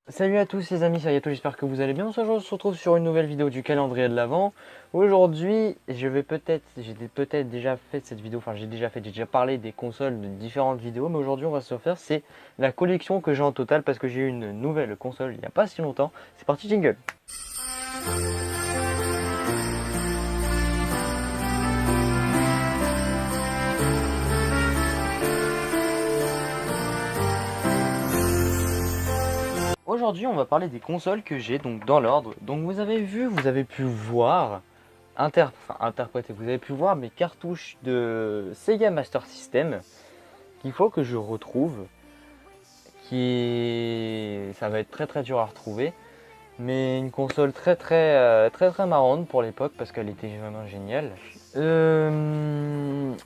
Salut à tous les amis, salut à tous, j'espère que vous allez bien. Aujourd'hui on se retrouve sur une nouvelle vidéo du calendrier de l'Avent. Aujourd'hui, j'ai peut-être déjà fait cette vidéo, j'ai déjà parlé des consoles de différentes vidéos, mais aujourd'hui on va se faire, c'est la collection que j'ai en total parce que j'ai eu une nouvelle console il n'y a pas si longtemps. C'est parti, jingle. Aujourd'hui, on va parler des consoles que j'ai, donc dans l'ordre. Donc vous avez pu voir, interpréter, vous avez pu voir mes cartouches de Sega Master System qu'il faut que je retrouve, ça va être très dur à retrouver, mais une console très marrante pour l'époque parce qu'elle était vraiment géniale.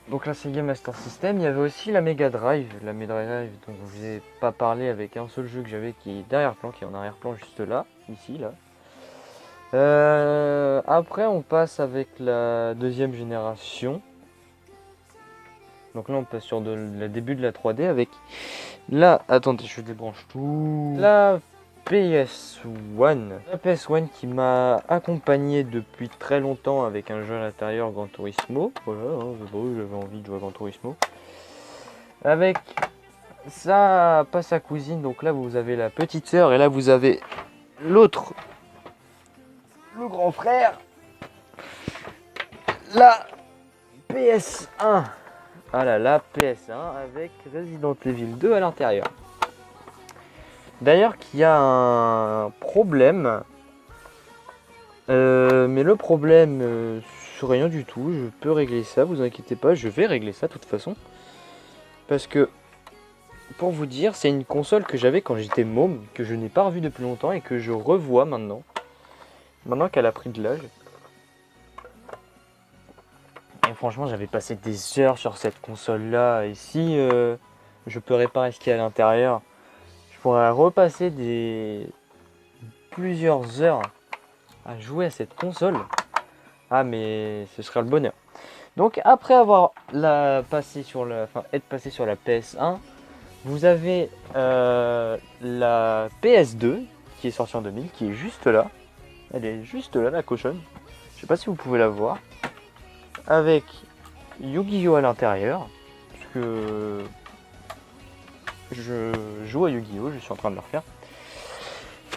Donc la Sega Master System, il y avait aussi la Mega Drive, dont je vous ai pas parlé, avec un seul jeu que j'avais qui est d'arrière-plan, qui est en arrière-plan juste là, ici là. Après on passe avec la deuxième génération. Donc là on passe sur le début de la 3D avec là, attendez, je débranche tout. La PS1. La PS1 qui m'a accompagné depuis très longtemps avec un jeu à l'intérieur, Gran Turismo. Voilà, j'avais envie de jouer à Gran Turismo. Avec ça, pas sa cousine, donc là vous avez la petite sœur et là vous avez l'autre, le grand frère. La PS1. Ah là, la PS1 avec Resident Evil 2 à l'intérieur. D'ailleurs, qu'il y a un problème, mais le problème, c'est rien du tout. Je peux régler ça, vous inquiétez pas, je vais régler ça de toute façon. Parce que, pour vous dire, c'est une console que j'avais quand j'étais môme, que je n'ai pas revue depuis longtemps et que je revois maintenant. Maintenant qu'elle a pris de l'âge. Et franchement, j'avais passé des heures sur cette console-là. Et si je peux réparer ce qu'il y a à l'intérieur, je pourrais repasser plusieurs heures à jouer à cette console. Ah, mais ce serait le bonheur. Donc après avoir être passé sur la PS1, vous avez la PS2 qui est sortie en 2000, qui est juste là. Elle est juste là, la cochonne. Je sais pas si vous pouvez la voir. Avec Yu-Gi-Oh à l'intérieur, puisque je joue à Yu-Gi-Oh, je suis en train de le refaire.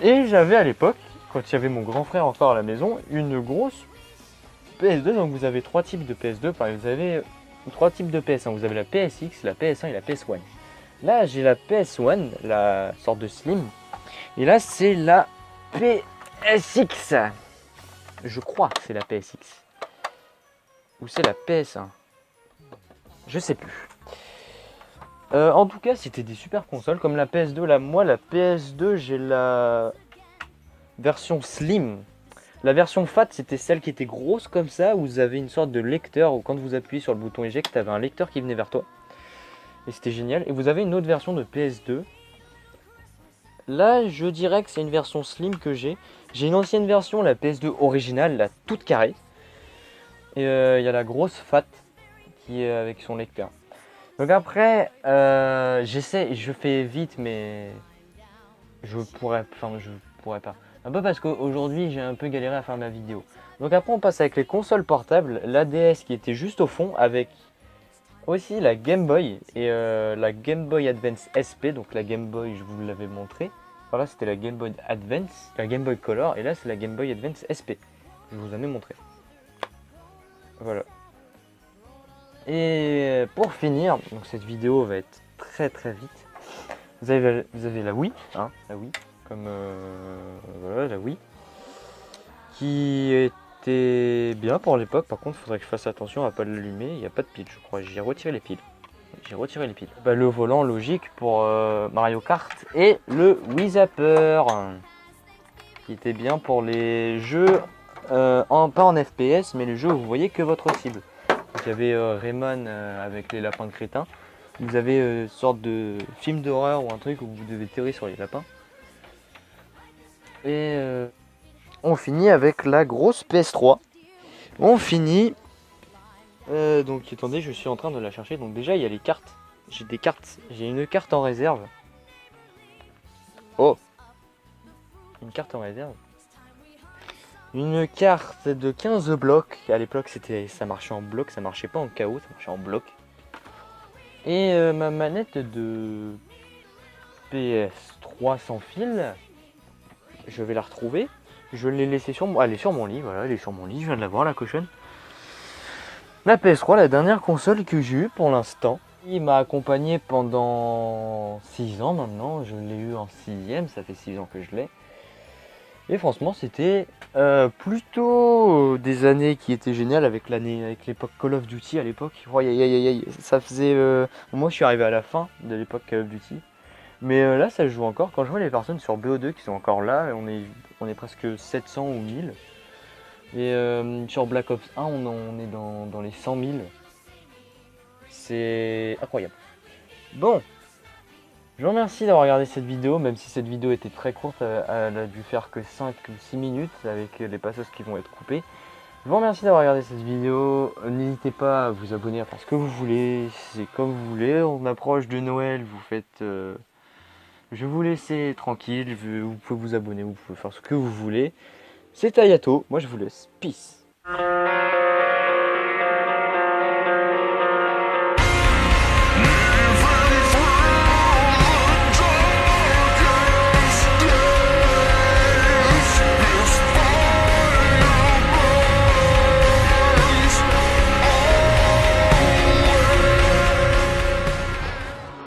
Et j'avais à l'époque, quand il y avait mon grand frère encore à la maison, une grosse PS2. Donc vous avez trois types de PS2, vous avez trois types de PS1. Vous avez la PSX, la PS1 et la PS1. Là j'ai la PS1, la sorte de Slim. Et là c'est la PSX. Je crois que c'est la PSX. Ou c'est la PS1. Je sais plus. En tout cas, c'était des super consoles comme la PS2. Là, moi, la PS2, j'ai la version Slim. La version Fat, c'était celle qui était grosse comme ça, où vous avez une sorte de lecteur, où quand vous appuyez sur le bouton éjecte, tu avais un lecteur qui venait vers toi. Et c'était génial. Et vous avez une autre version de PS2. Là, je dirais que c'est une version Slim que j'ai. J'ai une ancienne version, la PS2 originale, la toute carrée. Et il y a la grosse Fat qui est avec son lecteur. Donc après, je fais vite, mais je pourrais pas. Un peu parce qu'aujourd'hui, j'ai un peu galéré à faire ma vidéo. Donc après, on passe avec les consoles portables, la DS qui était juste au fond, avec aussi la Game Boy et la Game Boy Advance SP. Donc la Game Boy, je vous l'avais montré. Enfin là, c'était la Game Boy Advance, la Game Boy Color, et là, c'est la Game Boy Advance SP. Je vous en ai montré. Voilà. Et pour finir, donc cette vidéo va être très vite. Vous avez la Wii, hein, la Wii, comme voilà, la Wii, qui était bien pour l'époque. Par contre, il faudrait que je fasse attention à pas l'allumer. Il n'y a pas de pile, je crois. J'ai retiré les piles. Le volant logique pour Mario Kart et le Wii Zapper, qui était bien pour les jeux pas en FPS, mais les jeux où vous voyez que votre cible. Donc, il y avait Rayman avec les lapins crétins. Vous avez une sorte de film d'horreur ou un truc où vous devez tirer sur les lapins. Et on finit avec la grosse PS3. On finit. Donc attendez, je suis en train de la chercher. Donc déjà il y a les cartes. J'ai des cartes. J'ai une carte en réserve. Oh. carte en réserve. Une carte de 15 blocs. À l'époque, ça marchait en bloc, ça marchait pas en KO, ça marchait en bloc. Et ma manette de PS3 sans fil, je vais la retrouver. Je l'ai laissée elle est sur mon lit, voilà, elle est sur mon lit, je viens de la voir, la cochonne. La PS3, la dernière console que j'ai eue pour l'instant. Il m'a accompagné pendant 6 ans maintenant, je l'ai eu en 6ème, ça fait 6 ans que je l'ai. Et franchement, c'était plutôt des années qui étaient géniales avec l'époque Call of Duty à l'époque. Oh, aïe, aïe, aïe, aïe, ça faisait. Moi, je suis arrivé à la fin de l'époque Call of Duty. Mais là, ça joue encore. Quand je vois les personnes sur BO2 qui sont encore là, on est presque 700 ou 1000. Et sur Black Ops 1, on est dans les 100 000. C'est incroyable. Bon, je vous remercie d'avoir regardé cette vidéo, même si cette vidéo était très courte, elle a dû faire que 5 ou 6 minutes avec les passages qui vont être coupés. Je vous remercie d'avoir regardé cette vidéo, n'hésitez pas à vous abonner à faire ce que vous voulez, c'est comme vous voulez, on approche de Noël, vous faites... je vais vous laisser tranquille, vous pouvez vous abonner, vous pouvez faire ce que vous voulez. C'est Ayato, moi je vous laisse, peace.